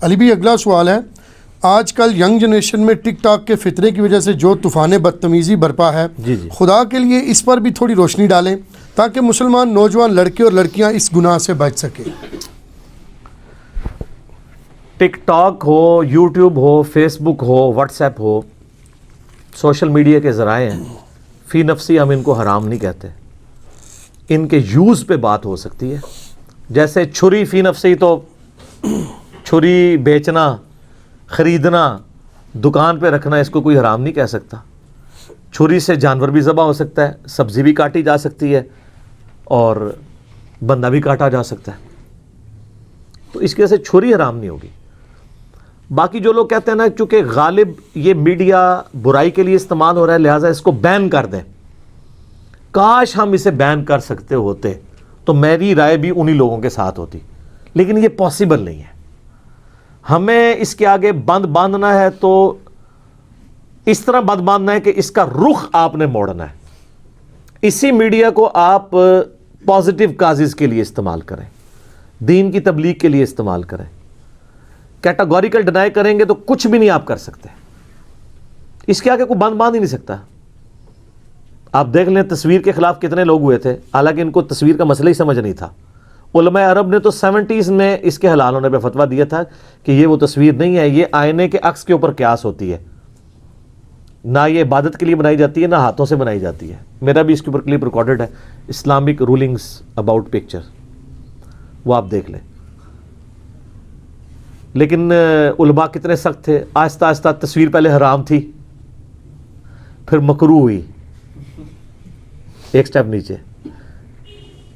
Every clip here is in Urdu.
علی بھی اگلا سوال ہے، آج کل ینگ جنریشن میں ٹک ٹاک کے فطرے کی وجہ سے جو طوفان بدتمیزی برپا ہے، خدا کے لیے اس پر بھی تھوڑی روشنی ڈالیں تاکہ مسلمان نوجوان لڑکے اور لڑکیاں اس گناہ سے بچ سکیں۔ ٹک ٹاک ہو، یوٹیوب ہو، فیس بک ہو، واٹس ایپ ہو، سوشل میڈیا کے ذرائع ہیں، فی نفسی ہم ان کو حرام نہیں کہتے، ان کے یوز پہ بات ہو سکتی ہے۔ جیسے چھری فی نفسی، تو چھری بیچنا، خریدنا، دکان پہ رکھنا، اس کو کوئی حرام نہیں کہہ سکتا۔ چھری سے جانور بھی ذبح ہو سکتا ہے، سبزی بھی کاٹی جا سکتی ہے، اور بندہ بھی کاٹا جا سکتا ہے، تو اس کی وجہ سے چھری حرام نہیں ہوگی۔ باقی جو لوگ کہتے ہیں نا، چونکہ غالب یہ میڈیا برائی کے لیے استعمال ہو رہا ہے لہٰذا اس کو بین کر دیں، کاش ہم اسے بین کر سکتے ہوتے تو میری رائے بھی انہی لوگوں کے ساتھ ہوتی، لیکن یہ پاسبل نہیں ہے۔ ہمیں اس کے آگے بند باندھنا ہے تو اس طرح بند باندھنا ہے کہ اس کا رخ آپ نے موڑنا ہے۔ اسی میڈیا کو آپ پازیٹیو کازز کے لیے استعمال کریں، دین کی تبلیغ کے لیے استعمال کریں۔ کیٹاگوریکل ڈینائی کریں گے تو کچھ بھی نہیں آپ کر سکتے، اس کے آگے کوئی بند باندھ ہی نہیں سکتا۔ آپ دیکھ لیں تصویر کے خلاف کتنے لوگ ہوئے تھے، حالانکہ ان کو تصویر کا مسئلہ ہی سمجھ نہیں تھا۔ علماء عرب نے تو 70s میں اس کے حلال ہونے پہ فتویٰ دیا تھا کہ یہ وہ تصویر نہیں ہے، یہ آئینے کے عکس کے اوپر قیاس ہوتی ہے، نہ یہ عبادت کے لیے بنائی جاتی ہے، نہ ہاتھوں سے بنائی جاتی ہے۔ میرا بھی اس کے اوپر کلپ ریکارڈڈ ہے، اسلامک رولنگز اباؤٹ پکچر، وہ آپ دیکھ لیں۔ لیکن علماء کتنے سخت تھے، آہستہ آہستہ تصویر پہلے حرام تھی، پھر مکروہ ہوئی، ایک سٹیپ نیچے،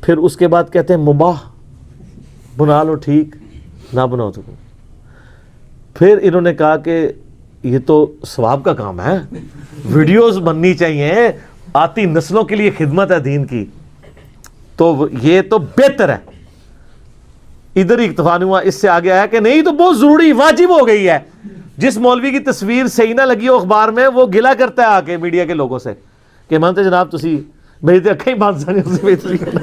پھر اس کے بعد کہتے ہیں مباح، بنا لو ٹھیک، نہ بناؤ تو۔ پھر انہوں نے کہا کہ یہ تو ثواب کا کام ہے، ویڈیوز بننی چاہیے، آتی نسلوں کے لیے خدمت ہے دین کی، تو یہ تو بہتر ہے۔ ادھر ہی اکتفا نہیں ہوا، اس سے آگے آیا کہ نہیں تو بہت ضروری واجب ہو گئی ہے۔ جس مولوی کی تصویر صحیح نہ لگی ہو اخبار میں، وہ گلا کرتا ہے آ کے میڈیا کے لوگوں سے کہ مانتے جناب تسی میری تو اکھیں بات سانی اس سے بہتری کرنا۔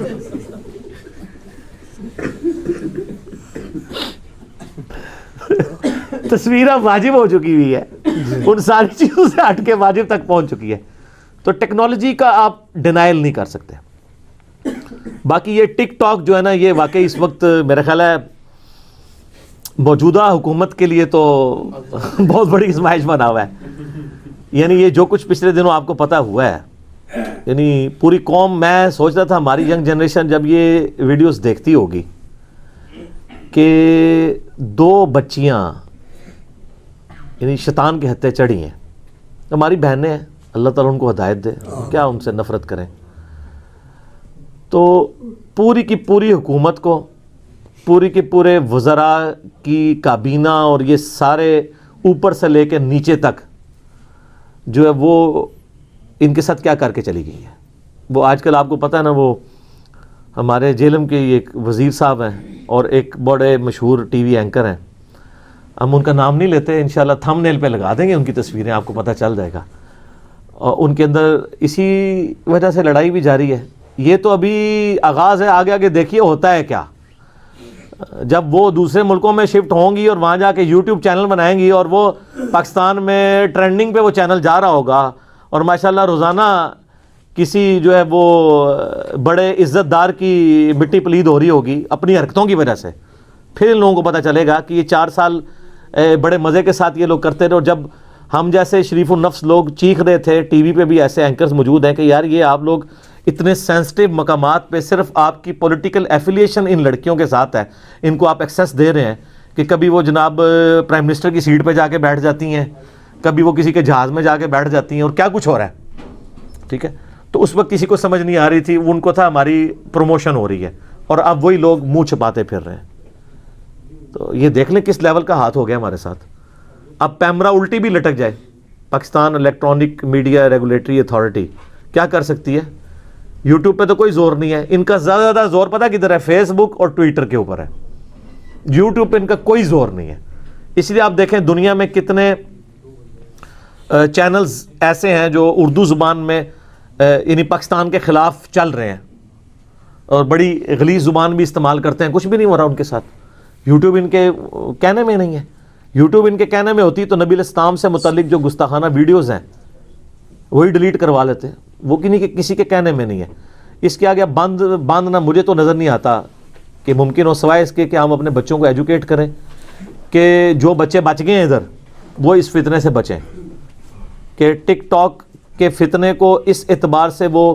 تصویریں واجب ہو چکی ہوئی ہے، ان ساری چیزوں سے ہٹ کے واجب تک پہنچ چکی ہے، تو ٹیکنالوجی کا آپ ڈینائل نہیں کر سکتے۔ باقی یہ ٹک ٹاک جو ہے نا، یہ واقعی اس وقت میرا خیال ہے موجودہ حکومت کے لیے تو بہت بڑی آزمائش بنا ہوا ہے۔ یعنی یہ جو کچھ پچھلے دنوں آپ کو پتہ ہوا ہے، یعنی پوری قوم، میں سوچ رہا تھا ہماری ینگ جنریشن جب یہ ویڈیوز دیکھتی ہوگی کہ 2 بچیاں یعنی شیطان کے ہتھے چڑھی ہیں، ہماری بہنیں ہیں، اللہ تعالیٰ ان کو ہدایت دے، کیا ان سے نفرت کریں۔ تو پوری کی پوری حکومت کو، پوری کے پورے وزراء کی کابینہ اور یہ سارے اوپر سے لے کے نیچے تک جو ہے وہ ان کے ساتھ کیا کر کے چلی گئی ہے۔ وہ آج کل آپ کو پتہ ہے نا، وہ ہمارے جیلم کے ایک وزیر صاحب ہیں اور ایک بڑے مشہور ٹی وی اینکر ہیں، ہم ان کا نام نہیں لیتے، انشاءاللہ تھم نیل پہ لگا دیں گے ان کی تصویریں، آپ کو پتہ چل جائے گا۔ اور ان کے اندر اسی وجہ سے لڑائی بھی جاری ہے۔ یہ تو ابھی آغاز ہے، آگے آگے دیکھیے ہوتا ہے کیا۔ جب وہ دوسرے ملکوں میں شفٹ ہوں گی اور وہاں جا کے یوٹیوب چینل بنائیں گی اور وہ پاکستان میں ٹرینڈنگ پہ وہ چینل جا رہا ہوگا اور ماشاءاللہ روزانہ کسی جو ہے وہ بڑے عزت دار کی مٹی پلید ہو رہی ہوگی اپنی حرکتوں کی وجہ سے، پھر ان لوگوں کو پتہ چلے گا کہ یہ 4 سال بڑے مزے کے ساتھ یہ لوگ کرتے رہے، اور جب ہم جیسے شریف النفس لوگ چیخ رہے تھے، ٹی وی پہ بھی ایسے اینکرز موجود ہیں کہ یار یہ آپ لوگ اتنے سینسٹیو مقامات پہ صرف آپ کی پولیٹیکل ایفیلیشن ان لڑکیوں کے ساتھ ہے، ان کو آپ ایکسیس دے رہے ہیں کہ کبھی وہ جناب پرائم منسٹر کی سیٹ پہ جا کے بیٹھ جاتی ہیں، کبھی وہ کسی کے جہاز میں جا کے بیٹھ جاتی ہیں، اور کیا کچھ ہو رہا ہے، ٹھیک ہے۔ تو اس وقت کسی کو سمجھ نہیں آ رہی تھی، ان کو تھا ہماری پروموشن ہو رہی ہے، اور اب وہی لوگ منہ چھپاتے پھر رہے ہیں۔ تو یہ دیکھ لیں کس لیول کا ہاتھ ہو گیا ہمارے ساتھ۔ اب پیمرا الٹی بھی لٹک جائے، Pakistan electronic media regulatory authority کیا کر سکتی ہے؟ یوٹیوب پہ تو کوئی زور نہیں ہے، ان کا زیادہ زور پتہ کدھر ہے؟ فیس بک اور ٹویٹر کے اوپر ہے، یوٹیوب پہ ان کا کوئی زور نہیں ہے۔ اس لیے آپ دیکھیں دنیا میں کتنے چینلز ایسے ہیں جو اردو زبان میں یعنی پاکستان کے خلاف چل رہے ہیں اور بڑی غلیظ زبان بھی استعمال کرتے ہیں، کچھ بھی نہیں ہو رہا ان کے ساتھ۔ یوٹیوب ان کے کہنے میں نہیں ہے. یوٹیوب ان کے کہنے میں ہوتی تو نبی علیہ السلام سے متعلق جو گستاخانہ ویڈیوز ہیں وہی ڈیلیٹ کروا لیتے. وہ کسی کے کہنے میں نہیں ہے. اس کے آگے باندھنا مجھے تو نظر نہیں آتا کہ ممکن ہو، سوائے اس کے کہ ہم اپنے بچوں کو ایجوکیٹ کریں کہ جو بچے بچ گئے ہیں ادھر وہ اس فتنے سے بچیں، کہ ٹک ٹاک کے فتنے کو اس اعتبار سے وہ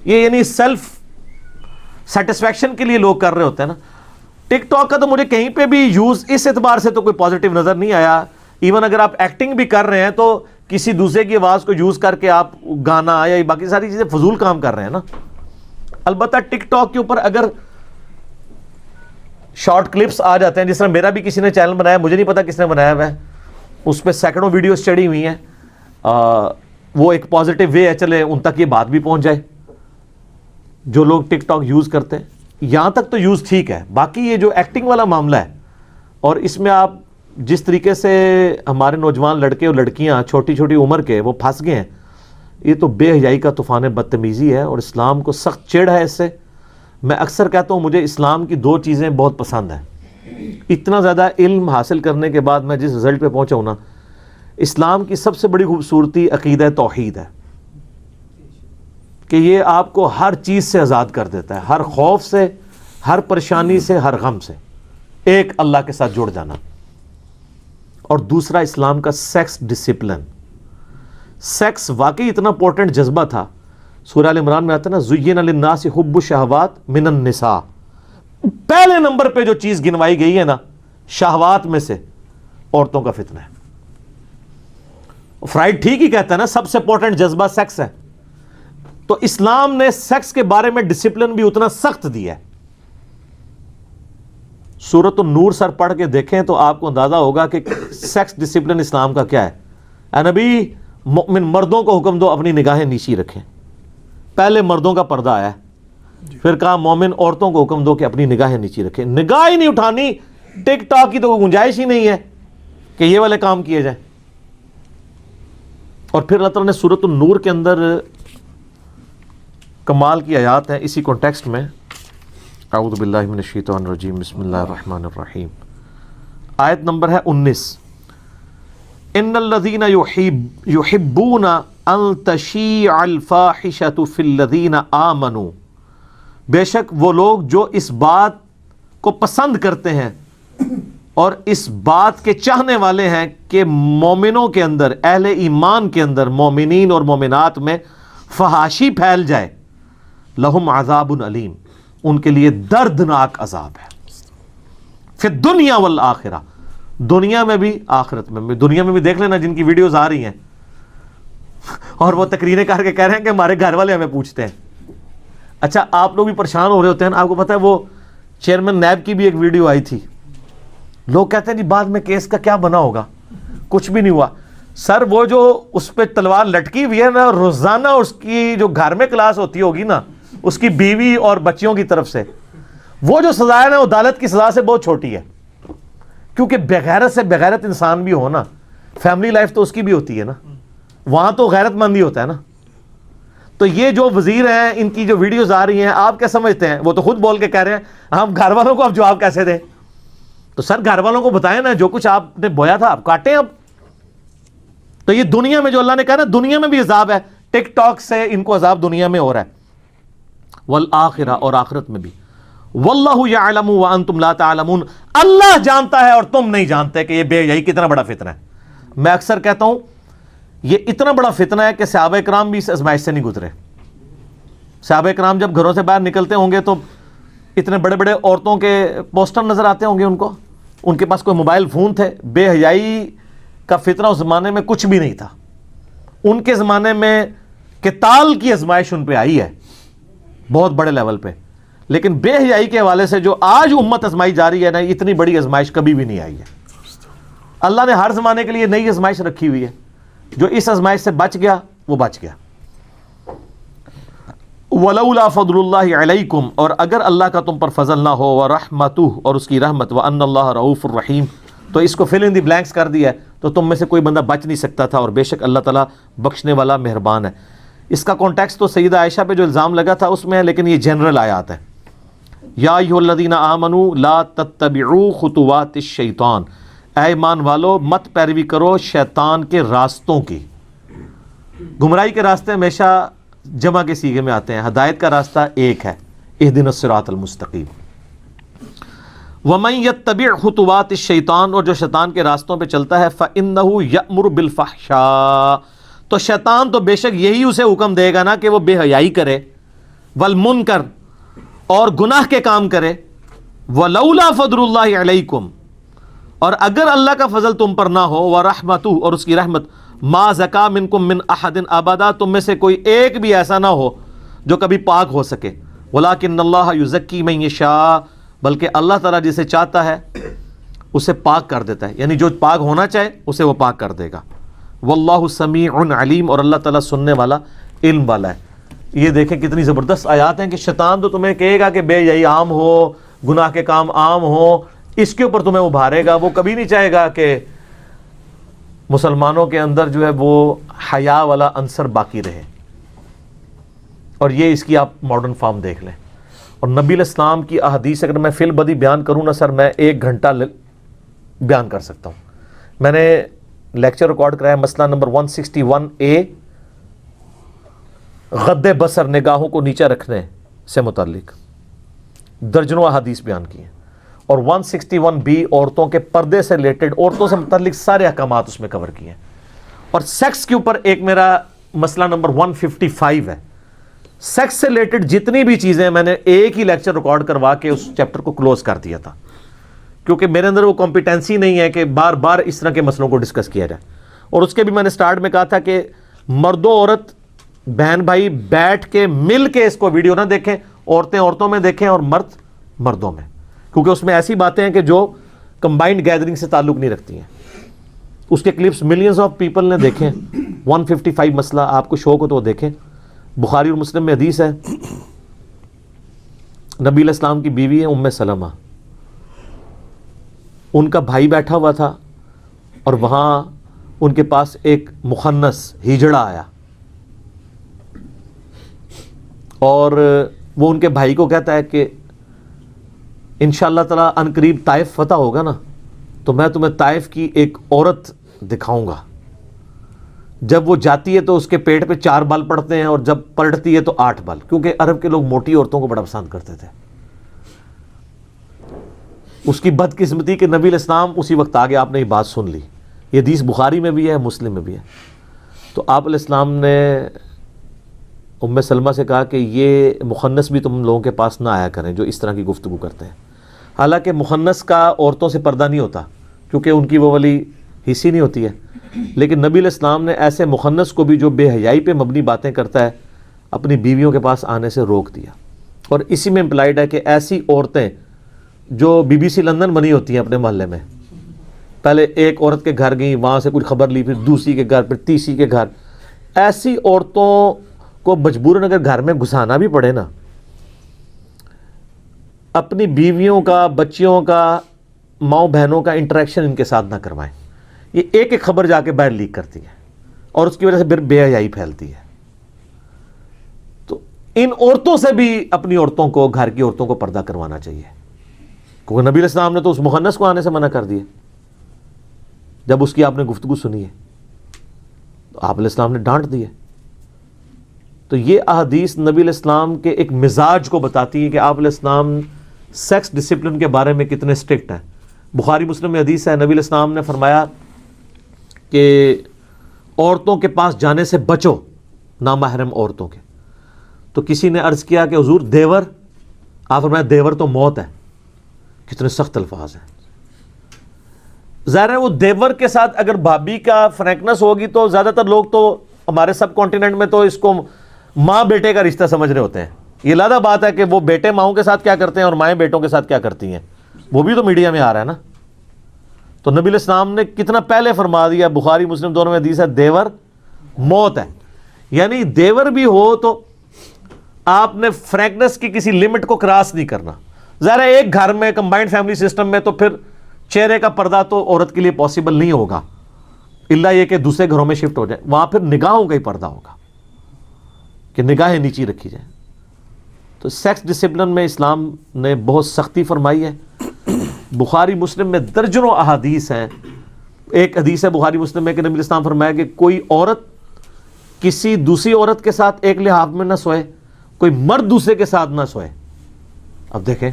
یہ یعنی سیلف سیٹسفیکشن کے لیے لوگ کر رہے ہوتے ہیں نا. ٹک ٹاک کا تو مجھے کہیں پہ بھی یوز اس اعتبار سے تو کوئی پازیٹیو نظر نہیں آیا. ایون اگر آپ ایکٹنگ بھی کر رہے ہیں تو کسی دوسرے کی آواز کو یوز کر کے آپ گانا یا باقی ساری چیزیں فضول کام کر رہے ہیں نا. البتہ ٹک ٹاک کے اوپر اگر شارٹ کلپس آ جاتے ہیں، جس طرح میرا بھی کسی نے چینل بنایا، مجھے نہیں پتا کس نے بنایا ہوا ہے، اس پہ سینکڑوں ویڈیوز چڑھی ہوئی ہیں. وہ ایک پازیٹیو وے ہے، چلے ان تک یہ بات بھی پہنچ جائے جو لوگ ٹک ٹاک یوز کرتے ہیں. یہاں تک تو یوز ٹھیک ہے. باقی یہ جو ایکٹنگ والا معاملہ ہے اور اس میں آپ جس طریقے سے ہمارے نوجوان لڑکے اور لڑکیاں چھوٹی چھوٹی عمر کے وہ پھنس گئے ہیں، یہ تو بے حیائی کا طوفان بدتمیزی ہے اور اسلام کو سخت چڑ ہے اس سے. میں اکثر کہتا ہوں مجھے اسلام کی دو چیزیں بہت پسند ہیں. اتنا زیادہ علم حاصل کرنے کے بعد میں جس رزلٹ پہ پہنچا ہوں نا، اسلام کی سب سے بڑی خوبصورتی عقیدہ توحید ہے کہ یہ آپ کو ہر چیز سے آزاد کر دیتا ہے، ہر خوف سے، ہر پریشانی سے، ہر غم سے، ایک اللہ کے ساتھ جڑ جانا. اور دوسرا اسلام کا سیکس ڈسپلن. سیکس واقعی اتنا امپورٹنٹ جذبہ تھا. سورہ ال عمران میں آتا ہے نا، زُیِّنَ لِلنَّاسِ حُبُّ الشَّهَوَاتِ مِنَ النِّسَاءِ. پہلے نمبر پہ جو چیز گنوائی گئی ہے نا شہوات میں سے، عورتوں کا فتنہ ہے. فرائڈ ٹھیک ہی کہتا ہے نا سب سے امپورٹنٹ جذبہ سیکس ہے. تو اسلام نے سیکس کے بارے میں ڈسپلن بھی اتنا سخت دیا ہے. سورۃ النور سر پڑھ کے دیکھیں تو آپ کو اندازہ ہوگا کہ سیکس ڈسپلن اسلام کا کیا ہے. اے نبی، مؤمن مردوں کو حکم دو اپنی نگاہیں نیچی رکھیں. پہلے مردوں کا پردہ آیا ہے، پھر کہا مومن عورتوں کو حکم دو کہ اپنی نگاہیں نیچی رکھیں. نگاہ ہی نہیں اٹھانی، ٹک ٹاک کی تو کوئی گنجائش ہی نہیں ہے کہ یہ والے کام کیے جائیں. اور پھر اللہ تعالیٰ نے سورۃ النور کے اندر کمال کی آیات ہیں اسی کانٹیکسٹ میں. اعوذ باللہ من الشیطان الرجیم، بسم اللہ الرحمن الرحیم. آیت نمبر ہے 19. ان الذین یحبون ان تشیع الفاحشۃ فی الذین آمنوا. بے شک وہ لوگ جو اس بات کو پسند کرتے ہیں اور اس بات کے چاہنے والے ہیں کہ مومنوں کے اندر، اہل ایمان کے اندر، مومنین اور مومنات میں فحاشی پھیل جائے، لہم عذاب علیم، ان کے لیے دردناک عذاب ہے. فی الدنیا والآخرہ، دنیا میں بھی آخرت میں بھی. دنیا میں بھی دیکھ لینا جن کی ویڈیوز آ رہی ہیں اور وہ تقریریں کر کے کہہ رہے ہیں کہ ہمارے گھر والے ہمیں پوچھتے ہیں. اچھا آپ لوگ بھی پریشان ہو رہے ہوتے ہیں. آپ کو پتہ ہے وہ چیئرمین نیب کی بھی ایک ویڈیو آئی تھی، لوگ کہتے ہیں جی بعد میں کیس کا کیا بنا ہوگا. کچھ بھی نہیں ہوا سر. وہ جو اس پہ تلوار لٹکی ہوئی ہے نا، روزانہ اس کی جو گھر میں کلاس ہوتی ہوگی نا اس کی بیوی اور بچیوں کی طرف سے، وہ جو سزا ہے نا وہ عدالت کی سزا سے بہت چھوٹی ہے. کیونکہ بغیرت سے بغیرت انسان بھی ہو نا، فیملی لائف تو اس کی بھی ہوتی ہے نا، وہاں تو غیرت مند ہی ہوتا ہے نا. تو یہ جو وزیر ہیں ان کی جو ویڈیوز آ رہی ہیں آپ کیا سمجھتے ہیں؟ وہ تو خود بول کے کہہ رہے ہیں ہم گھر والوں کو اب جواب کیسے دیں. تو سر گھر والوں کو بتائیں نا، جو کچھ آپ نے بویا تھا آپ کاٹیں اب. تو یہ دنیا میں جو اللہ نے کہا نا دنیا میں بھی عذاب ہے، ٹک ٹاک سے ان کو عذاب دنیا میں ہو رہا ہے، والآخرہ اور آخرت میں بھی. واللہ یعلم وانتم لا تعلمون، اللہ جانتا ہے اور تم نہیں جانتے کہ یہ بے حیائی کتنا بڑا فتنہ ہے. میں اکثر کہتا ہوں یہ اتنا بڑا فتنہ ہے کہ صحابہ کرام بھی اس آزمائش سے نہیں گزرے. صحابہ کرام جب گھروں سے باہر نکلتے ہوں گے تو اتنے بڑے بڑے عورتوں کے پوسٹر نظر آتے ہوں گے ان کو، ان کے پاس کوئی موبائل فون تھے. بے حیائی کا فتنہ اس زمانے میں کچھ بھی نہیں تھا. ان کے زمانے میں قتال کی آزمائش ان پہ آئی ہے بہت بڑے لیول پہ، لیکن بے حیائی کے حوالے سے جو آج امت آزمائی جا رہی ہے نا، اتنی بڑی آزمائش کبھی بھی نہیں آئی ہے. اللہ نے ہر زمانے کے لیے نئی آزمائش رکھی ہوئی ہے. جو اس آزمائش سے بچ گیا وہ بچ گیا. ولولا فضل اللہ علیکم، اور اگر اللہ کا تم پر فضل نہ ہو، ورحمتہ اور اس کی رحمت، وان اللہ رؤوف الرحیم، تو اس کو فل ان دی بلینکس کر دیا ہے، تو تم میں سے کوئی بندہ بچ نہیں سکتا تھا، اور بے شک اللہ تعالیٰ بخشنے والا مہربان ہے. اس کا کانٹیکس تو سیدہ عائشہ پہ جو الزام لگا تھا اس میں ہے، لیکن یہ جنرل آیات ہے. یا ایھا الذین آمنوا لا تتبعوا خطوات الشیطان، اے ایمان والو مت پیروی کرو شیطان کے راستوں کی۔ گمراہی کے راستے ہمیشہ جمع کے صیغے میں آتے ہیں، ہدایت کا راستہ ایک ہے، اہدنا الصراط المستقیم۔ وَمَن يَتَّبِعْ خُطُوَاتِ الشَّيْطَانِ، اور جو شیطان کے راستوں پہ چلتا ہے فَإِنَّهُ يَأْمُرُ بِالْفَحْشَاءِ، تو شیطان تو بے شک یہی اسے حکم دے گا نا کہ وہ بے حیائی کرے، وَالْمُنکر، اور گناہ کے کام کرے، وَلَوْلَا فَضْلُ اللَّهِ عَلَيْكُمْ، اور اگر اللہ کا فضل تم پر نہ ہو، وَرَحْمَتُهُ، اور اس کی رحمت، مَا زَكَىٰ مِنْكُمْ مِنْ أَحَدٍ أَبَدًا، تم میں سے کوئی ایک بھی ایسا نہ ہو جو کبھی پاک ہو سکے، وَلَٰكِنَّ اللَّهَ يُزَكِّي مَن يَشَاءُ، بلکہ اللہ تعالیٰ جسے چاہتا ہے اسے پاک کر دیتا ہے، یعنی جو پاک ہونا چاہے اسے وہ پاک کر دے گا۔ واللہ سمیع علیم، اور اللہ تعالیٰ سننے والا، علم والا ہے۔ یہ دیکھیں کتنی زبردست آیات ہیں کہ شیطان تو تمہیں کہے گا کہ بے حیائی عام ہو، گناہ کے کام عام ہو، اس کے اوپر تمہیں ابھارے گا، وہ کبھی نہیں چاہے گا کہ مسلمانوں کے اندر جو ہے وہ حیا والا عنصر باقی رہے۔ اور یہ اس کی آپ ماڈرن فارم دیکھ لیں۔ اور نبی علیہ السلام کی احادیث اگر میں فی البدی بیان کروں نا سر، میں 1 گھنٹہ بیان کر سکتا ہوں۔ میں نے لیکچر ریکارڈ کرایا مسئلہ نمبر 161A، غض بصر، نگاہوں کو نیچے رکھنے سے متعلق درجنوں احادیث بیان کی ہیں، اور 161B عورتوں کے پردے سے ریلیٹڈ، عورتوں سے متعلق سارے احکامات اس میں کور کیے ہیں، اور سیکس کے اوپر ایک میرا مسئلہ نمبر 155 ہے۔ سیکس سے ریلیٹڈ جتنی بھی چیزیں میں نے ایک ہی لیکچر ریکارڈ کروا کے اس چیپٹر کو کلوز کر دیا تھا، کیونکہ میرے اندر وہ کمپیٹنسی نہیں ہے کہ بار بار اس طرح کے مسئلوں کو ڈسکس کیا جائے۔ اور اس کے بھی میں نے سٹارٹ میں کہا تھا کہ مرد و عورت، بہن بھائی بیٹھ کے مل کے اس کو ویڈیو نہ دیکھیں، عورتیں عورتوں میں دیکھیں اور مرد مردوں میں، کیونکہ اس میں ایسی باتیں ہیں کہ جو کمبائنڈ گیدرنگ سے تعلق نہیں رکھتی ہیں۔ اس کے کلپس ملینز آف پیپل نے دیکھیں۔ 155 مسئلہ آپ کو شوق ہو تو وہ دیکھیں، بخاری اور مسلم میں حدیث ہے۔ نبی علیہ السلام کی بیوی ہے ام سلمہ، ان کا بھائی بیٹھا ہوا تھا اور وہاں ان کے پاس ایک مخنث ہجڑا آیا، اور وہ ان کے بھائی کو کہتا ہے کہ انشاءاللہ تعالیٰ ان قریب طائف فتح ہوگا نا تو میں تمہیں طائف کی ایک عورت دکھاؤں گا، جب وہ جاتی ہے تو اس کے پیٹ پہ 4 بال پڑتے ہیں اور جب پلٹتی ہے تو 8 بال، کیونکہ عرب کے لوگ موٹی عورتوں کو بڑا پسند کرتے تھے۔ اس کی بدقسمتی کہ نبی علیہ السلام اسی وقت آگے آپ نے یہ بات سن لی۔ یہ حدیث بخاری میں بھی ہے، مسلم میں بھی ہے۔ تو آپ علیہ السلام نے ام سلمہ سے کہا کہ یہ مخنث بھی تم لوگوں کے پاس نہ آیا کریں جو اس طرح کی گفتگو کرتے ہیں۔ حالانکہ مخنث کا عورتوں سے پردہ نہیں ہوتا کیونکہ ان کی وہ والی حصی نہیں ہوتی ہے، لیکن نبی علیہ السلام نے ایسے مخنث کو بھی جو بے حیائی پہ مبنی باتیں کرتا ہے اپنی بیویوں کے پاس آنے سے روک دیا۔ اور اسی میں امپلائڈ ہے کہ ایسی عورتیں جو BBC لندن بنی ہوتی ہیں اپنے محلے میں، پہلے ایک عورت کے گھر گئیں، وہاں سے کچھ خبر لی، پھر دوسری کے گھر، پھر تیسری کے گھر، ایسی عورتوں کو مجبوراً اگر گھر میں گھسانا بھی پڑے نا، اپنی بیویوں کا، بچیوں کا، ماؤں بہنوں کا انٹریکشن ان کے ساتھ نہ کروائیں۔ یہ ایک ایک خبر جا کے باہر لیک کرتی ہے اور اس کی وجہ سے پھر بے حیائی پھیلتی ہے۔ تو ان عورتوں سے بھی اپنی عورتوں کو، گھر کی عورتوں کو پردہ کروانا چاہیے، کیونکہ نبی علیہ السلام نے تو اس مخنث کو آنے سے منع کر دیا جب اس کی آپ نے گفتگو سنی ہے، تو آپ علیہ السلام نے ڈانٹ دیے۔ تو یہ احادیث نبی علیہ السلام کے ایک مزاج کو بتاتی ہے کہ آپ علیہ السلام سیکس ڈسپلن کے بارے میں کتنے اسٹرکٹ ہیں۔ بخاری مسلم میں حدیث ہے، نبی علیہ السلام نے فرمایا کہ عورتوں کے پاس جانے سے بچو، نامحرم عورتوں کے۔ تو کسی نے عرض کیا کہ حضور دیور؟ آپ فرمایا دیور تو موت ہے۔ کتنے سخت الفاظ ہیں۔ ظاہر ہے وہ دیور کے ساتھ اگر بھابھی کا فرینکنس ہوگی تو زیادہ تر لوگ تو ہمارے سب کانٹیننٹ میں تو اس کو ماں بیٹے کا رشتہ سمجھ رہے ہوتے ہیں۔ یہ علیحدہ بات ہے کہ وہ بیٹے ماؤں کے ساتھ کیا کرتے ہیں اور مائیں بیٹوں کے ساتھ کیا کرتی ہیں، وہ بھی تو میڈیا میں آ رہا ہے نا۔ تو نبی علیہ السلام نے کتنا پہلے فرما دیا، بخاری مسلم دونوں میں حدیث ہے، دیور موت ہے۔ یعنی دیور بھی ہو تو آپ نے فرینکنس کی کسی لمٹ کو کراس نہیں کرنا۔ ظاہر ہے ایک گھر میں کمبائنڈ فیملی سسٹم میں تو پھر چہرے کا پردہ تو عورت کے لیے پاسبل نہیں ہوگا، الا یہ کہ دوسرے گھروں میں شفٹ ہو جائے، وہاں پھر نگاہوں کا ہی پردہ ہوگا کہ نگاہیں نیچی رکھی جائیں۔ تو سیکس ڈسپلن میں اسلام نے بہت سختی فرمائی ہے. بخاری مسلم میں درجنوں احادیث ہیں. ایک حدیث ہے بخاری مسلم میں کہ نبی اسلام فرمایا کہ کوئی عورت کسی دوسری عورت کے ساتھ ایک لحاف میں نہ سوئے, کوئی مرد دوسرے کے ساتھ نہ سوئے. اب دیکھیں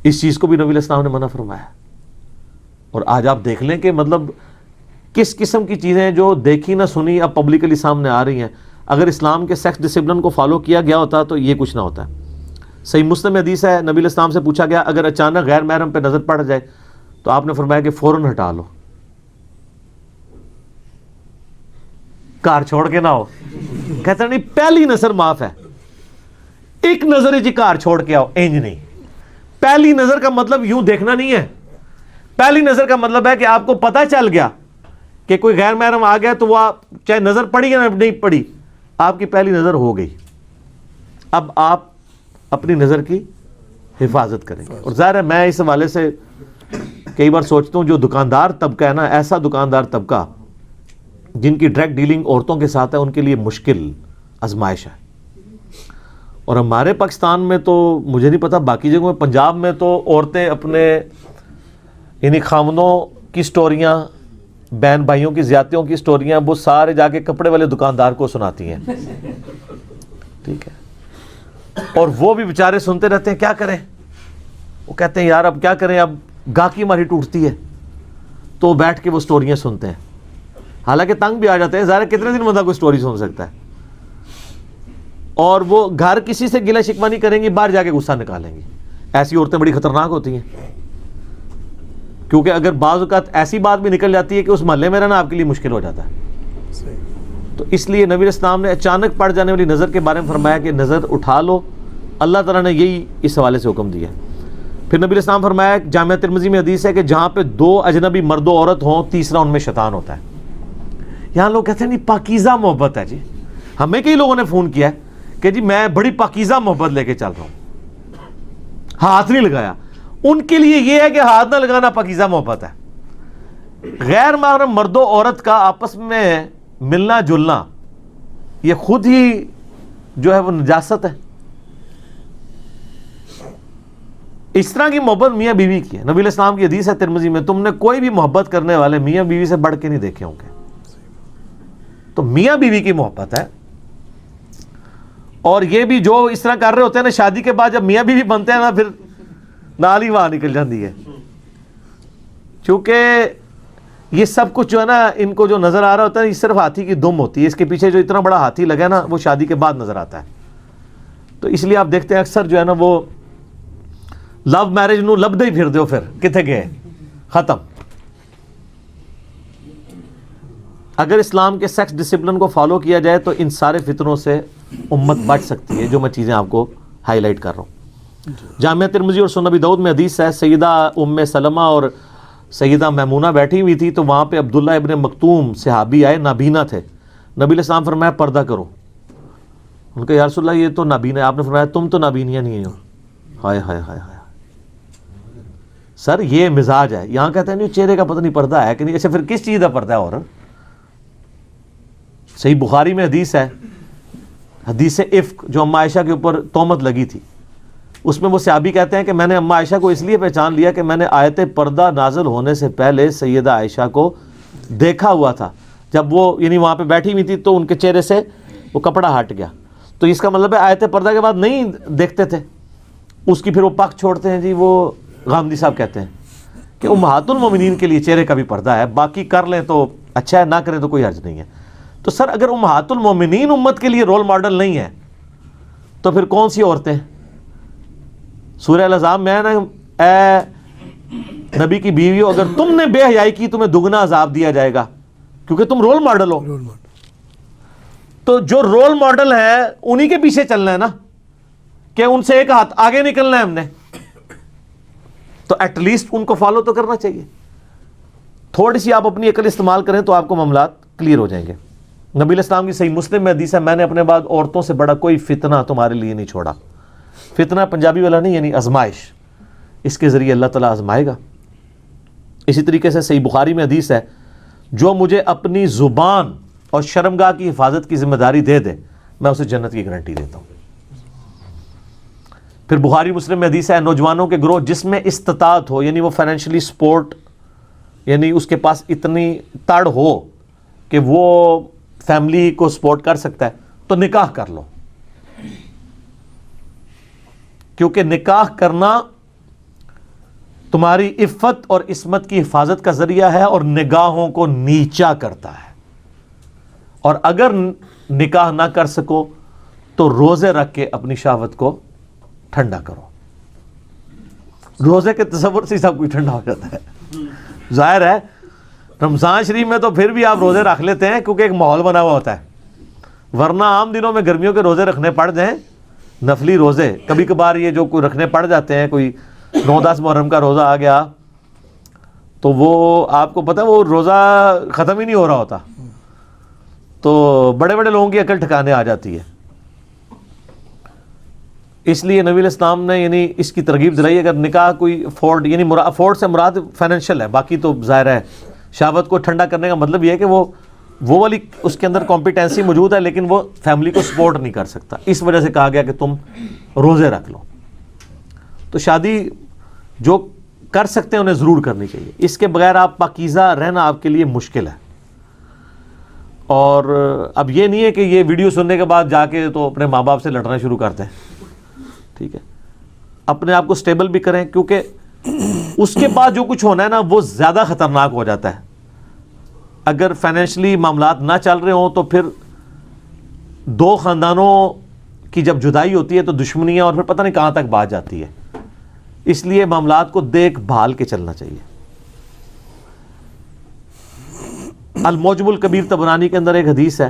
اس چیز کو بھی نبی اسلام نے منع فرمایا. اور آج آپ دیکھ لیں کہ مطلب کس قسم کی چیزیں جو دیکھی نہ سنی اب پبلکلی سامنے آ رہی ہیں. اگر اسلام کے سیکس ڈسپلن کو فالو کیا گیا ہوتا تو یہ کچھ نہ ہوتا ہے. صحیح مسلم حدیث ہے, نبی اسلام سے پوچھا گیا اگر اچانک غیر محرم پہ نظر پڑ جائے تو آپ نے فرمایا کہ فوراً ہٹا لو, کار چھوڑ کے نہ ہو. کہتا نہیں پہلی نظر معاف ہے, ایک نظر جی کار چھوڑ کے آؤ, انج نہیں. پہلی نظر کا مطلب یوں دیکھنا نہیں ہے. پہلی نظر کا مطلب ہے کہ آپ کو پتہ چل گیا کہ کوئی غیر محرم آ گیا تو وہ چاہے نظر پڑی یا نہیں پڑی, آپ کی پہلی نظر ہو گئی. اب آپ اپنی نظر کی حفاظت کریں گے. اور ظاہر ہے میں اس حوالے سے کئی بار سوچتا ہوں جو دکاندار طبقہ ہے نا, ایسا دکاندار طبقہ جن کی ڈائریکٹ ڈیلنگ عورتوں کے ساتھ ہے, ان کے لیے مشکل آزمائش ہے. اور ہمارے پاکستان میں تو مجھے نہیں پتا, باقی جگہوں میں پنجاب میں تو عورتیں اپنے یعنی خامنوں کی سٹوریاں, بہن بھائیوں کی زیادتیوں کی سٹوریاں وہ سارے جا کے کپڑے والے دکاندار کو سناتی ہیں. ٹھیک ہے, اور وہ بھی بیچارے سنتے رہتے ہیں. کیا کریں, وہ کہتے ہیں یار اب کیا کریں, اب گاہکی ہماری ٹوٹتی ہے, تو بیٹھ کے وہ سٹوریاں سنتے ہیں. حالانکہ تنگ بھی آ جاتے ہیں, ظاہر کتنے دن بندہ کوئی سٹوری سن سکتا ہے. اور وہ گھر کسی سے گلہ شکوہ نہیں کریں گی, باہر جا کے غصہ نکالیں گی. ایسی عورتیں بڑی خطرناک ہوتی ہیں, کیونکہ اگر بعض اوقات ایسی بات بھی نکل جاتی ہے کہ اس محلے میں رہنا آپ کے لیے مشکل ہو جاتا ہے. تو اس لیے نبی اسلام نے اچانک پڑ جانے والی نظر کے بارے میں فرمایا کہ نظر اٹھا لو. اللہ تعالیٰ نے یہی اس حوالے سے حکم دیا. پھر نبی اسلام فرمایا, جامعہ ترمذی میں حدیث ہے کہ جہاں پہ دو اجنبی مرد و عورت ہوں, تیسرا ان میں شیطان ہوتا ہے. یہاں لوگ کہتے ہیں نہیں پاکیزہ محبت ہے جی. ہمیں کئی لوگوں نے فون کیا ہے کہ جی میں بڑی پاکیزہ محبت لے کے چل رہا ہوں, ہاتھ نہیں لگایا. ان کے لیے یہ ہے کہ ہاتھ نہ لگانا پاکیزہ محبت ہے. غیر محرم مرد و عورت کا آپس میں ملنا جلنا یہ خود ہی جو ہے وہ نجاست ہے. اس طرح کی محبت میاں بیوی کی ہے. نبی علیہ السلام کی حدیث ہے ترمذی میں, تم نے کوئی بھی محبت کرنے والے میاں بیوی سے بڑھ کے نہیں دیکھے ہوں گے. تو میاں بیوی کی محبت ہے. اور یہ بھی جو اس طرح کر رہے ہوتے ہیں نا, شادی کے بعد جب میاں بیوی بنتے ہیں نا, پھر نال ہی وہاں نکل جاتی ہے. چونکہ یہ سب کچھ جو ہے نا, ان کو جو نظر آ رہا ہوتا ہے یہ صرف ہاتھی کی دم ہوتی ہے. اس کے پیچھے جو اتنا بڑا ہاتھی لگا ہے نا, وہ شادی کے بعد نظر آتا ہے. تو اس لیے آپ دیکھتے ہیں اکثر جو ہے نا وہ لو میرج نو لبدے ہی پھر دیو, پھر کتنے گئے, ختم. اگر اسلام کے سیکس ڈسپلن کو فالو کیا جائے تو ان سارے فتنوں سے امت بچ سکتی ہے, جو میں چیزیں آپ کو ہائی لائٹ کر رہا ہوں. جامعہ ترمذی اور سنن ابی داؤد میں حدیث ہے, سیدہ ام سلمہ اور سیدہ میمونہ بیٹھی ہوئی تھی, تو وہاں پہ عبداللہ ابن مکتوم صحابی آئے, نابینا تھے. نبی علیہ السلام فرمایا پردہ کرو. ان کا یا رسول اللہ یہ تو نابینا ہے. آپ نے فرمایا تم تو نابینیاں نہیں ہو. ہائے ہائے ہائے ہائے سر, یہ مزاج ہے. یہاں کہتے ہیں نہیں چہرے کا پتہ نہیں پردہ ہے کہ نہیں. اچھا پھر کس چیز کا پردہ ہے؟ اور صحیح بخاری میں حدیث ہے, حدیث افک جو اما عائشہ کے اوپر تہمت لگی تھی, اس میں وہ صحابی کہتے ہیں کہ میں نے اما عائشہ کو اس لیے پہچان لیا کہ میں نے آیت پردہ نازل ہونے سے پہلے سیدہ عائشہ کو دیکھا ہوا تھا. جب وہ یعنی وہاں پہ بیٹھی ہوئی تھی تو ان کے چہرے سے وہ کپڑا ہٹ گیا. تو اس کا مطلب ہے آیت پردہ کے بعد نہیں دیکھتے تھے. اس کی پھر وہ پک چھوڑتے ہیں جی. وہ غامدی صاحب کہتے ہیں کہ امہات المومنین کے لیے چہرے کا بھی پردہ ہے, باقی کر لیں تو اچھا ہے, نہ کریں تو کوئی حرج نہیں ہے. تو سر اگر امہات المومنین امت کے لیے رول ماڈل نہیں ہے تو پھر کون سی عورتیں؟ سورہ الاحزاب میں ہے نا, اے نبی کی بیویوں اگر تم نے بے حیائی کی تمہیں دگنا عذاب دیا جائے گا, کیونکہ تم رول ماڈل ہو. تو جو رول ماڈل ہے انہی کے پیچھے چلنا ہے نا, کہ ان سے ایک ہاتھ آگے نکلنا ہے ہم نے, تو ایٹ لیسٹ ان کو فالو تو کرنا چاہیے. تھوڑی سی آپ اپنی عقل استعمال کریں تو آپ کو معاملات کلیئر ہو جائیں گے. نبی علیہ السلام کی صحیح مسلم میں حدیث ہے, میں نے اپنے بعد عورتوں سے بڑا کوئی فتنہ تمہارے لیے نہیں چھوڑا. فتنہ پنجابی والا نہیں, یعنی آزمائش, اس کے ذریعے اللہ تعالیٰ آزمائے گا. اسی طریقے سے صحیح بخاری میں حدیث ہے, جو مجھے اپنی زبان اور شرمگاہ کی حفاظت کی ذمہ داری دے دے میں اسے جنت کی گارنٹی دیتا ہوں. پھر بخاری مسلم میں حدیث ہے نوجوانوں کے گروہ جس میں استطاعت ہو, یعنی وہ فائنینشلی سپورٹ, یعنی اس کے پاس اتنی تڑ ہو کہ وہ فیملی کو سپورٹ کر سکتا ہے, تو نکاح کر لو, کیونکہ نکاح کرنا تمہاری عفت اور عصمت کی حفاظت کا ذریعہ ہے اور نگاہوں کو نیچا کرتا ہے. اور اگر نکاح نہ کر سکو تو روزے رکھ کے اپنی شہوت کو ٹھنڈا کرو. روزے کے تصور سے سب کچھ ٹھنڈا ہو جاتا ہے. ظاہر ہے رمضان شریف میں تو پھر بھی آپ روزے رکھ لیتے ہیں کیونکہ ایک ماحول بنا ہوا ہوتا ہے, ورنہ عام دنوں میں گرمیوں کے روزے رکھنے پڑ جائیں, نفلی روزے کبھی کبھار یہ جو کوئی رکھنے پڑ جاتے ہیں, کوئی 9-10 محرم کا روزہ آ گیا تو وہ آپ کو پتہ وہ روزہ ختم ہی نہیں ہو رہا ہوتا, تو بڑے بڑے لوگوں کی عقل ٹھکانے آ جاتی ہے. اس لیے نبی علیہ السلام نے یعنی اس کی ترغیب دلائی, اگر نکاح کوئی افورڈ, یعنی افورڈ سے مراد فائنینشیل ہے, باقی تو ظاہر ہے شہوت کو ٹھنڈا کرنے کا مطلب یہ ہے کہ وہ والی اس کے اندر کمپیٹنسی موجود ہے لیکن وہ فیملی کو سپورٹ نہیں کر سکتا, اس وجہ سے کہا گیا کہ تم روزے رکھ لو. تو شادی جو کر سکتے ہیں انہیں ضرور کرنی چاہیے, اس کے بغیر آپ پاکیزہ رہنا آپ کے لیے مشکل ہے. اور اب یہ نہیں ہے کہ یہ ویڈیو سننے کے بعد جا کے تو اپنے ماں باپ سے لڑنا شروع کرتے ہیں, ٹھیک ہے, اپنے آپ کو سٹیبل بھی کریں کیونکہ اس کے بعد جو کچھ ہونا ہے نا وہ زیادہ خطرناک ہو جاتا ہے. اگر فائنینشلی معاملات نہ چل رہے ہوں تو پھر دو خاندانوں کی جب جدائی ہوتی ہے تو دشمنیاں اور پھر پتہ نہیں کہاں تک بات جاتی ہے. اس لیے معاملات کو دیکھ بھال کے چلنا چاہیے. الموجم الکبیر طبرانی کے اندر ایک حدیث ہے,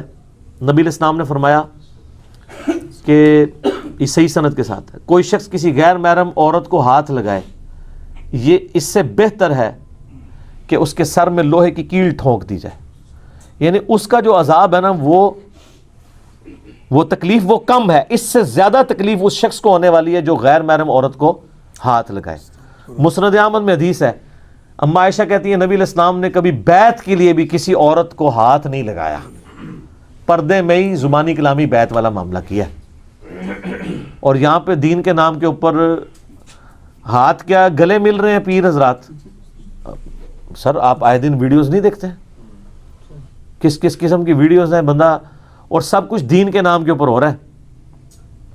نبی علیہ السلام نے فرمایا کہ یہ صحیح سند کے ساتھ ہے, کوئی شخص کسی غیر محرم عورت کو ہاتھ لگائے, یہ اس سے بہتر ہے کہ اس کے سر میں لوہے کی کیل ٹھونک دی جائے. یعنی اس کا جو عذاب ہے نا وہ تکلیف وہ کم ہے, اس سے زیادہ تکلیف اس شخص کو ہونے والی ہے جو غیر محرم عورت کو ہاتھ لگائے. مسند احمد میں حدیث ہے, اما عائشہ کہتی ہے نبی علیہ السلام نے کبھی بیعت کے لیے بھی کسی عورت کو ہاتھ نہیں لگایا, پردے میں ہی زبانی کلامی بیعت والا معاملہ کیا. اور یہاں پہ دین کے نام کے اوپر ہاتھ کیا گلے مل رہے ہیں پیر حضرات. سر آپ آئے دن ویڈیوز نہیں دیکھتے ہیں, کس کس قسم کی ویڈیوز ہیں بندہ, اور سب کچھ دین کے نام کے اوپر ہو رہا ہے,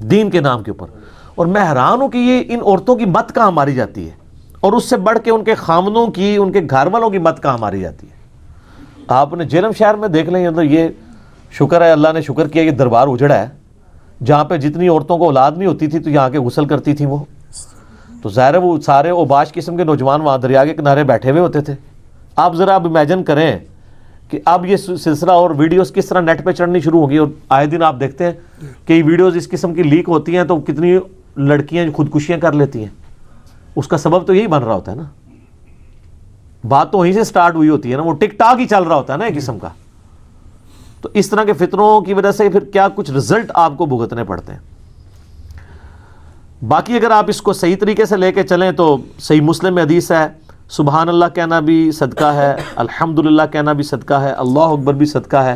دین کے نام کے اوپر. اور میں حیران ہوں کہ یہ ان عورتوں کی مت کہاں ماری جاتی ہے, اور اس سے بڑھ کے ان کے خامنوں کی, ان کے گھر والوں کی مت کہاں ماری جاتی ہے. آپ نے جیلم شہر میں دیکھ لیں, یہ شکر ہے اللہ نے شکر کیا یہ دربار اجڑا ہے, جہاں پہ جتنی عورتوں کو اولاد نہیں ہوتی تھی تو یہاں کے غسل کرتی تھیں وہ, تو ظاہر ہے وہ سارے اوباش قسم کے نوجوان وہاں دریا کے کنارے بیٹھے ہوئے ہوتے تھے. آپ ذرا اب امیجن کریں کہ اب یہ سلسلہ اور ویڈیوز کس طرح نیٹ پہ چڑھنی شروع ہوگی, اور آئے دن آپ دیکھتے ہیں کہ یہ ویڈیوز اس قسم کی لیک ہوتی ہیں تو کتنی لڑکیاں خودکشیاں کر لیتی ہیں. اس کا سبب تو یہی بن رہا ہوتا ہے نا, بات تو وہیں سے سٹارٹ ہوئی ہوتی ہے نا, وہ ٹک ٹاک ہی چل رہا ہوتا ہے نا ایک قسم کا. تو اس طرح کے فتنوں کی وجہ سے پھر کیا کچھ رزلٹ آپ کو بھگتنے پڑتے ہیں. باقی اگر آپ اس کو صحیح طریقے سے لے کے چلیں تو صحیح مسلم میں حدیث ہے, سبحان اللہ کہنا بھی صدقہ ہے, الحمدللہ کہنا بھی صدقہ ہے, اللہ اکبر بھی صدقہ ہے.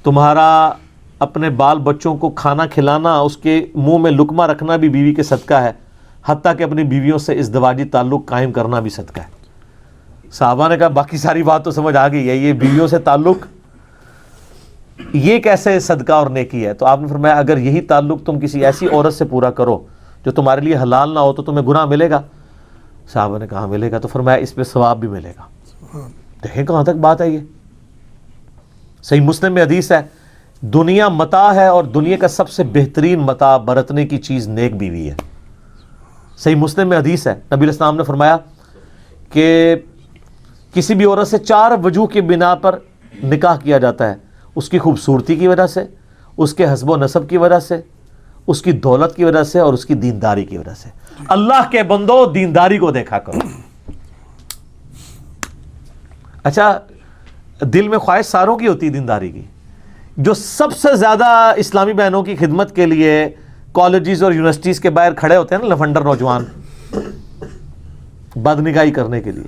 تمہارا اپنے بال بچوں کو کھانا کھلانا, اس کے منہ میں لقمہ رکھنا بھی بیوی کے صدقہ ہے, حتیٰ کہ اپنی بیویوں سے ازدواجی تعلق قائم کرنا بھی صدقہ ہے. صحابہ نے کہا باقی ساری بات تو سمجھ آ گئی ہے, یہ بیویوں سے تعلق یہ کیسے صدقہ اور نیکی ہے؟ تو آپ نے فرمایا اگر یہی تعلق تم کسی ایسی عورت سے پورا کرو جو تمہارے لیے حلال نہ ہو تو تمہیں گناہ ملے گا. صحابہ نے کہا ملے گا, تو فرمایا اس پہ ثواب بھی ملے گا. دیکھیں کہاں تک بات ہے. یہ صحیح مسلم میں حدیث ہے, دنیا متاع ہے اور دنیا کا سب سے بہترین متاع برتنے کی چیز نیک بیوی ہے. صحیح مسلم میں حدیث ہے, نبی علیہ السلام نے فرمایا کہ کسی بھی عورت سے 4 وجوہ کی بنا پر نکاح کیا جاتا ہے, اس کی خوبصورتی کی وجہ سے, اس کے حسب و نسب کی وجہ سے, اس کی دولت کی وجہ سے, اور اس کی دینداری کی وجہ سے. اللہ کے بندو دینداری کو دیکھا کرو. اچھا دل میں خواہش ساروں کی ہوتی ہے دینداری کی. جو سب سے زیادہ اسلامی بہنوں کی خدمت کے لیے کالجز اور یونیورسٹیز کے باہر کھڑے ہوتے ہیں نا لفنڈر نوجوان بدنگاہی کرنے کے لیے,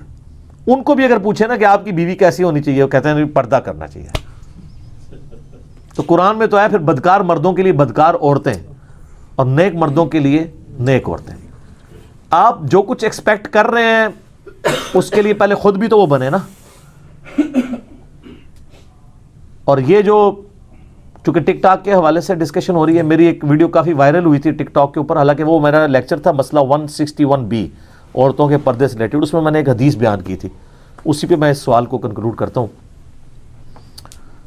ان کو بھی اگر پوچھے نا کہ آپ کی بیوی کیسی ہونی چاہیے, وہ کہتے ہیں پردہ کرنا چاہیے. تو قرآن میں تو ہے پھر بدکار مردوں کے لیے بدکار عورتیں اور نیک مردوں کے لیے نیک عورتیں. آپ جو کچھ ایکسپیکٹ کر رہے ہیں اس کے لیے پہلے خود بھی تو وہ بنے نا. اور یہ جو چونکہ ٹک ٹاک کے حوالے سے ڈسکشن ہو رہی ہے, میری ایک ویڈیو کافی وائرل ہوئی تھی ٹک ٹاک کے اوپر, حالانکہ وہ میرا لیکچر تھا مسئلہ 161B عورتوں کے پردے سے ریلیٹڈ. اس میں میں نے ایک حدیث بیان کی تھی, اسی پہ میں اس سوال کو کنکلوڈ کرتا ہوں.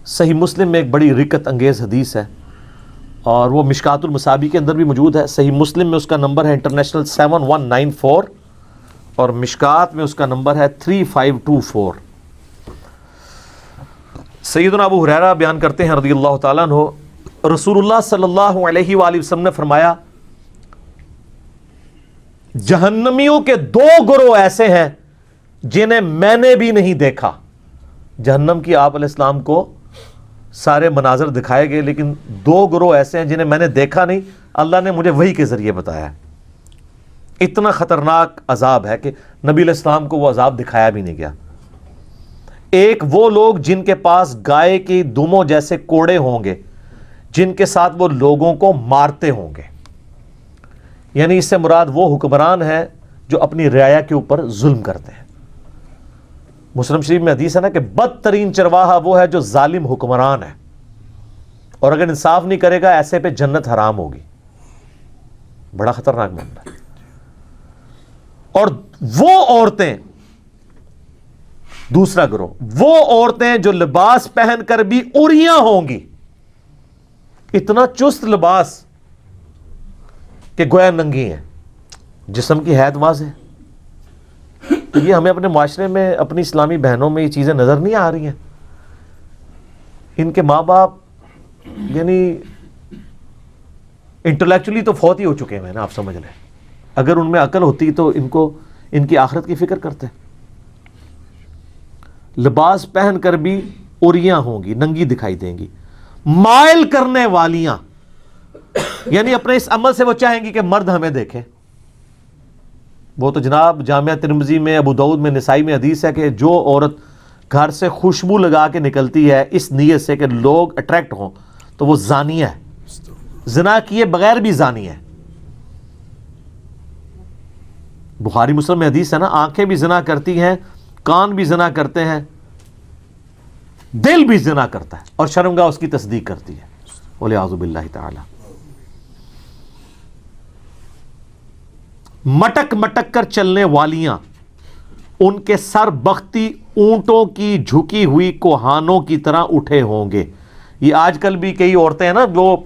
صحیح مسلم میں ایک بڑی رکت انگیز حدیث ہے اور وہ مشکات المصابیح کے اندر بھی موجود ہے. صحیح مسلم میں اس کا نمبر ہے انٹرنیشنل 7194 اور مشکات میں اس کا نمبر ہے 3524. سیدنا ابو ہریرہ بیان کرتے ہیں رضی اللہ تعالیٰ عنہ, رسول اللہ صلی اللہ علیہ وآلہ وسلم نے فرمایا جہنمیوں کے 2 گروہ ایسے ہیں جنہیں میں نے بھی نہیں دیکھا. جہنم کی آپ علیہ السلام کو سارے مناظر دکھائے گئے, لیکن 2 گروہ ایسے ہیں جنہیں میں نے دیکھا نہیں, اللہ نے مجھے وحی کے ذریعے بتایا. اتنا خطرناک عذاب ہے کہ نبی علیہ السلام کو وہ عذاب دکھایا بھی نہیں گیا. ایک وہ لوگ جن کے پاس گائے کی دموں جیسے کوڑے ہوں گے, جن کے ساتھ وہ لوگوں کو مارتے ہوں گے. یعنی اس سے مراد وہ حکمران ہیں جو اپنی رعایا کے اوپر ظلم کرتے ہیں. مسلم شریف میں حدیث ہے نا کہ بدترین چرواہا وہ ہے جو ظالم حکمران ہے, اور اگر انصاف نہیں کرے گا ایسے پہ جنت حرام ہوگی. بڑا خطرناک معاملہ ہے. اور وہ عورتیں, دوسرا گروہ, وہ عورتیں جو لباس پہن کر بھی عریاں ہوں گی, اتنا چست لباس کہ گویا ننگی ہیں, جسم کی حید واضح. تو یہ ہمیں اپنے معاشرے میں اپنی اسلامی بہنوں میں یہ چیزیں نظر نہیں آ رہی ہیں. ان کے ماں باپ یعنی انٹلیکچولی تو فوت ہی ہو چکے ہیں نا, آپ سمجھ لیں. اگر ان میں عقل ہوتی تو ان کی آخرت کی فکر کرتے. لباس پہن کر بھی عریاں ہوں گی, ننگی دکھائی دیں گی. مائل کرنے والیاں, یعنی اپنے اس عمل سے وہ چاہیں گی کہ مرد ہمیں دیکھے. وہ تو جناب جامعہ ترمذی میں, ابو داؤد میں, نسائی میں حدیث ہے کہ جو عورت گھر سے خوشبو لگا کے نکلتی ہے اس نیت سے کہ لوگ اٹریکٹ ہوں تو وہ زانیہ ہے, زنا کیے بغیر بھی زانی ہے. بخاری مسلم میں حدیث ہے نا, آنکھیں بھی زنا کرتی ہیں, کان بھی زنا کرتے ہیں, دل بھی زنا کرتا ہے اور شرمگاہ اس کی تصدیق کرتی ہے. وَلِعَوْذُ بِاللَّهِ تعالی. مٹک مٹک کر چلنے والیاں, ان کے سر بختی اونٹوں کی جھکی ہوئی کوہانوں کی طرح اٹھے ہوں گے. یہ آج کل بھی کئی عورتیں ہیں نا, وہ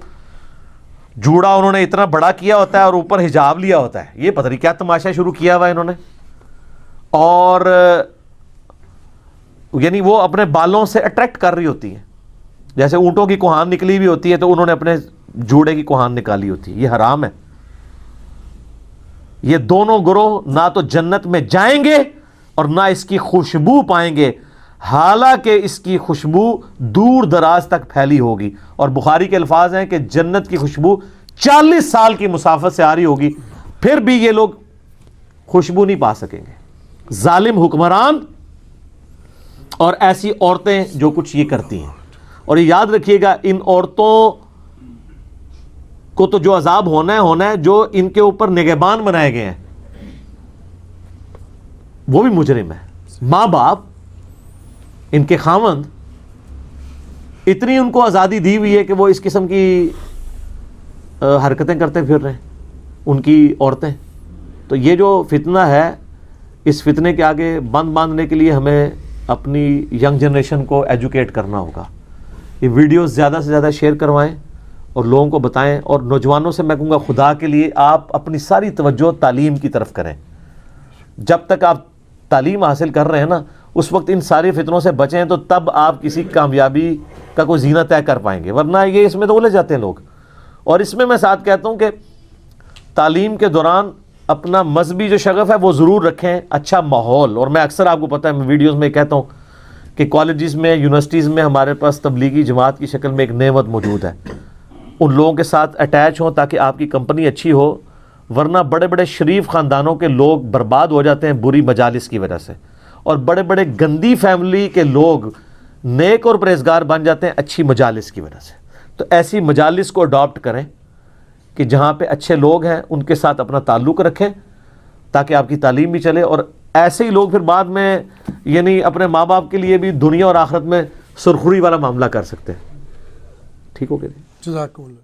جوڑا انہوں نے اتنا بڑا کیا ہوتا ہے اور اوپر حجاب لیا ہوتا ہے. یہ پتہ نہیں کیا تماشا شروع کیا ہوا ہے انہوں نے. اور یعنی وہ اپنے بالوں سے اٹریکٹ کر رہی ہوتی ہیں, جیسے اونٹوں کی کوہان نکلی بھی ہوتی ہے تو انہوں نے اپنے جوڑے کی کوہان نکالی ہوتی ہے. یہ حرام ہے. یہ دونوں گروہ نہ تو جنت میں جائیں گے اور نہ اس کی خوشبو پائیں گے, حالانکہ اس کی خوشبو دور دراز تک پھیلی ہوگی. اور بخاری کے الفاظ ہیں کہ جنت کی خوشبو 40 سال کی مسافت سے آ رہی ہوگی, پھر بھی یہ لوگ خوشبو نہیں پا سکیں گے. ظالم حکمران اور ایسی عورتیں جو کچھ یہ کرتی ہیں. اور یہ یاد رکھیے گا, ان عورتوں کو تو جو عذاب ہونا ہے, جو ان کے اوپر نگہبان بنائے گئے ہیں وہ بھی مجرم ہے. ماں باپ, ان کے خاوند, اتنی ان کو آزادی دی ہوئی ہے کہ وہ اس قسم کی حرکتیں کرتے پھر رہے ہیں ان کی عورتیں. تو یہ جو فتنہ ہے, اس فتنے کے آگے بند باندھنے کے لیے ہمیں اپنی ینگ جنریشن کو ایجوکیٹ کرنا ہوگا. یہ ویڈیوز زیادہ سے زیادہ شیئر کروائیں اور لوگوں کو بتائیں. اور نوجوانوں سے میں کہوں گا, خدا کے لیے آپ اپنی ساری توجہ تعلیم کی طرف کریں. جب تک آپ تعلیم حاصل کر رہے ہیں نا, اس وقت ان ساری فتنوں سے بچیں, تو تب آپ کسی کامیابی کا کوئی زینہ طے کر پائیں گے. ورنہ یہ اس میں تو الجھ جاتے ہیں لوگ. اور اس میں ساتھ کہتا ہوں کہ تعلیم کے دوران اپنا مذہبی جو شغف ہے وہ ضرور رکھیں, اچھا ماحول. اور میں اکثر آپ کو پتہ ہے, میں ویڈیوز میں کہتا ہوں کہ کالجز میں, یونیورسٹیز میں ہمارے پاس تبلیغی جماعت کی شکل میں ایک نعمت موجود ہے. ان لوگوں کے ساتھ اٹیچ ہوں تاکہ آپ کی کمپنی اچھی ہو. ورنہ بڑے بڑے شریف خاندانوں کے لوگ برباد ہو جاتے ہیں بری مجالس کی وجہ سے, اور بڑے بڑے گندی فیملی کے لوگ نیک اور پرہیزگار بن جاتے ہیں اچھی مجالس کی وجہ سے. تو ایسی مجالس کو اڈاپٹ کریں, کہ جہاں پہ اچھے لوگ ہیں ان کے ساتھ اپنا تعلق رکھیں تاکہ آپ کی تعلیم بھی چلے، اور ایسے ہی لوگ پھر بعد میں یعنی اپنے ماں باپ کے لیے بھی دنیا اور آخرت میں سرخری والا معاملہ کر سکتے ہیں. ٹھیک ہو گیا؟ جزاکم اللہ.